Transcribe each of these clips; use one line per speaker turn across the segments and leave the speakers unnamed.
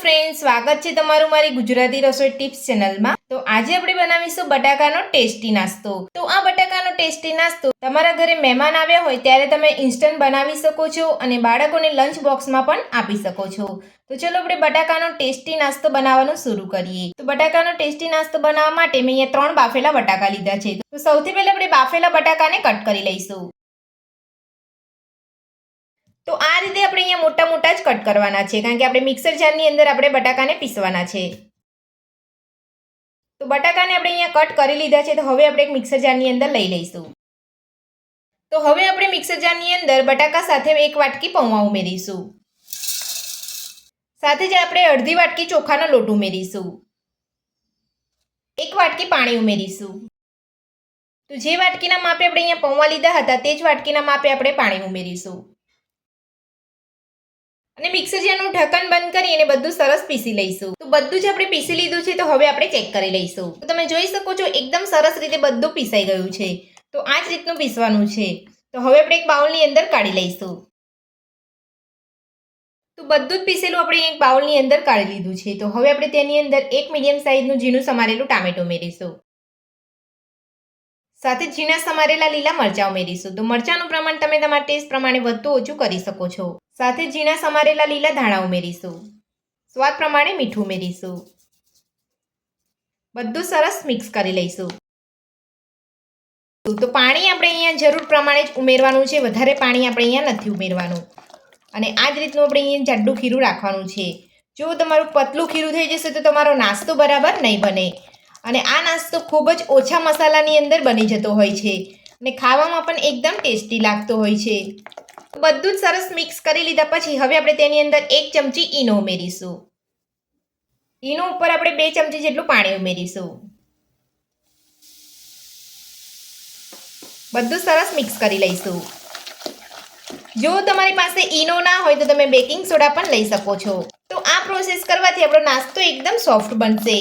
Friends, સ્વાગત છે તમારું મારી ગુજરાતી રસોઈ ટિપ્સ ચેનલમાં। તો આજે આપણે બનાવીશું બટાકાનો ટેસ્ટી નાસ્તો। તો આ બટાકાનો ટેસ્ટી નાસ્તો તમારા ઘરે મહેમાન આવ્યા હોય ત્યારે તમે ઇન્સ્ટન્ટ બનાવી શકો છો અને બાળકોને લંચ બોક્સમાં પણ આપી શકો છો। તો ચલો આપણે બટાકાનો ટેસ્ટી નાસ્તો બનાવવાનું શરૂ કરીએ। તો બટાકાનો ટેસ્ટી નાસ્તો બનાવવા માટે મેં અહીંયા 3 બાફેલા બટાકા લીધા છે। તો સૌથી પહેલા આપણે બાફેલા બટાકાને કટ કરી લઈશું। તો આ રીતે આપણે અહીંયા મોટા મોટા જ કટ કરવાના છે, કારણ કે આપણે મિક્સર જારની અંદર આપણે બટાકાને પીસવાના છે। તો બટાકાને આપણે અહીંયા કટ કરી લીધા છે। તો હવે આપણે એક મિક્સર જારની અંદર લઈ લઈશું। તો હવે આપણે મિક્સર જારની અંદર બટાકા સાથે 1 વાટકી પૌવા ઉમેરીશું। સાથે જ આપણે અડધી વાટકી ચોખાનો લોટ ઉમેરીશું। 1 વાટકી પાણી ઉમેરીશું। તો જે વાટકીના માપે આપણે અહીંયા પૌવા લીધા હતા તે જ વાટકીના માપે આપણે પાણી ઉમેરીશું અને મિક્સર જારનું ઢક્કન બંધ કરી અને બધું સરસ પીસી લઈશું। તો બધું જ આપણે પીસી લીધું છે। તો હવે આપણે ચેક કરી લઈશું। તો તમે જોઈ શકો છો એકદમ સરસ રીતે બધું પીસાઈ ગયું છે। તો આ જ રીતનું પીસવાનું છે। તો હવે આપણે એક બાઉલની અંદર કાઢી લઈશું। તો બધું જ પીસેલું આપણે એક બાઉલની અંદર કાઢી લીધું છે। તો હવે આપણે તેની અંદર એક મીડિયમ સાઇઝનું ઝીણું સમારેલું ટામેટું ઉમેરીશું। સાથે ઝીણા સમારેલા લીલા મરચાં ઉમેરીશું। તો મરચાંનું પ્રમાણ તમે તમારા ટેસ્ટ પ્રમાણે વધુ ઓછું કરી શકો છો। સાથે ઝીણા સમારેલા લીલા ધાણા ઉમેરીશું। સ્વાદ પ્રમાણે મીઠું ઉમેરીશું। બધું સરસ મિક્સ કરી લઈશું। તો પાણી આપણે અહીંયા જરૂર પ્રમાણે જ ઉમેરવાનું છે, વધારે પાણી આપણે અહીંયા નથી ઉમેરવાનું। અને આ જ રીતનું આપણે અહીંયા જાડું ખીરું રાખવાનું છે। જો તમારું પતલું ખીરું થઈ જશે તો તમારો નાસ્તો બરાબર નહીં બને। અને આ નાસ્તો ખૂબ જ ઓછા મસાલાની અંદર બની જતો હોય છે અને ખાવામાં પણ એકદમ ટેસ્ટી લાગતો હોય છે। બધું જ સરસ મિક્સ કરી લીધા પછી હવે આપણે તેની અંદર 1 ચમચી ઈનો ઉમેરીશું। ઈનો ઉપર આપણે 2 ચમચી જેટલું પાણી ઉમેરીશું। બધું સરસ મિક્સ કરી લઈશું। જો તમારી પાસે ઈનો ના હોય તો તમે બેકિંગ સોડા પણ લઈ શકો છો। તો આ પ્રોસેસ કરવાથી આપણો નાસ્તો એકદમ સોફ્ટ બનશે।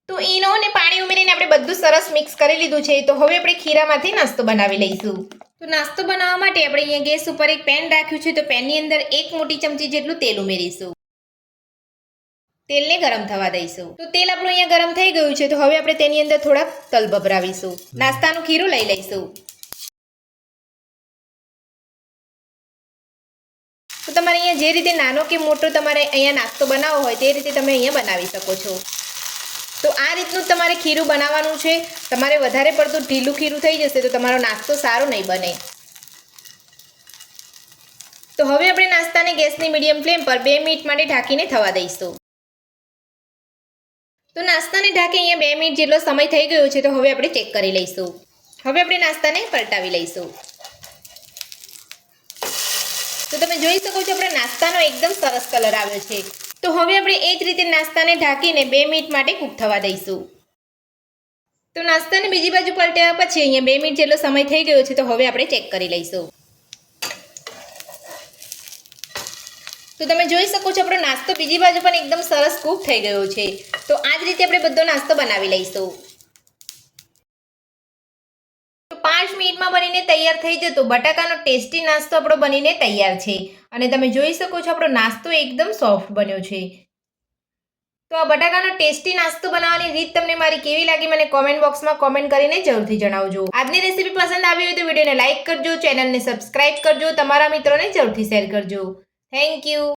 તો ઈનો અને પાણી ઉમેરીને આપણે બધું સરસ મિક્સ કરી લીધું છે। તો હવે આપણે ખીરામાંથી નાસ્તો બનાવી લઈશું। તો નાસ્તો બનાવવા માટે આપણે અહીંયા ગેસ ઉપર એક પેન રાખ્યું છે। તો પેનની અંદર 1 મોટી ચમચી જેટલું તેલ ઉમેરીશું। તેલને ગરમ થવા દઈશું। તો તેલ આપણું અહીંયા ગરમ થઈ ગયું છે। તો હવે આપણે તેની અંદર થોડાક તલ ભભરાવીશું। નાસ્તાનું ખીરું લઈ લઈશું। તો તમારે અહીંયા જે રીતે નાનો કે મોટો તમારે અહીંયા નાસ્તો બનાવવો હોય તે રીતે તમે અહીંયા બનાવી શકો છો। તો આ રીતનું તમારે ખીરું બનાવવાનું છે। તમારે વધારે પડતું ઢીલું ખીરું થઈ જશે તો તમારો નાસ્તો સારો નહીં બને। તો હવે આપણે નાસ્તાને ગેસની મીડિયમ ફ્લેમ પર 2 મિનિટ માટે ઢાંકીને થવા દઈશું। તો નાસ્તાને ઢાંકી અહીંયા 2 મિનિટ જેટલો સમય થઈ ગયો છે। તો હવે આપણે ચેક કરી લઈશું। હવે આપણે નાસ્તાને પલટાવી લઈશું। તો તમે જોઈ શકો છો આપણે નાસ્તાનો એકદમ સરસ કલર આવ્યો છે। તો હવે આપણે એ જ રીતે નાસ્તાને ઢાંકીને 2 મિનિટ માટે કૂક થવા દઈશું। તો નાસ્તાને બીજી બાજુ પલટાવ્યા પછી અહીંયા 2 મિનિટ જેટલો સમય થઈ ગયો છે। તો હવે આપણે ચેક કરી લઈશું। તો તમે જોઈ શકો છો આપણો નાસ્તો બીજી બાજુ પણ એકદમ સરસ કૂક થઈ ગયો છે। તો આ જ રીતે આપણે બધો નાસ્તો બનાવી લઈશું। તો 5 મિનિટમાં બનીને તૈયાર થઈ જતો બટાકાનો ટેસ્ટી નાસ્તો આપણો બનીને તૈયાર છે અને તમે જોઈ શકો છો આપણો નાસ્તો એકદમ સોફ્ટ બન્યો છે। તો આ બટાકાનો ટેસ્ટી નાસ્તો બનાવવાની રીત તમને મારી કેવી લાગી મને કોમેન્ટ બોક્સમાં કોમેન્ટ કરીને જરૂરથી જણાવજો। આજની રેસીપી પસંદ આવી હોય તો વિડીયોને લાઇક કરજો, ચેનલને સબસ્ક્રાઇબ કરજો, તમારા મિત્રોને જરૂરથી શેર કરજો। Thank you.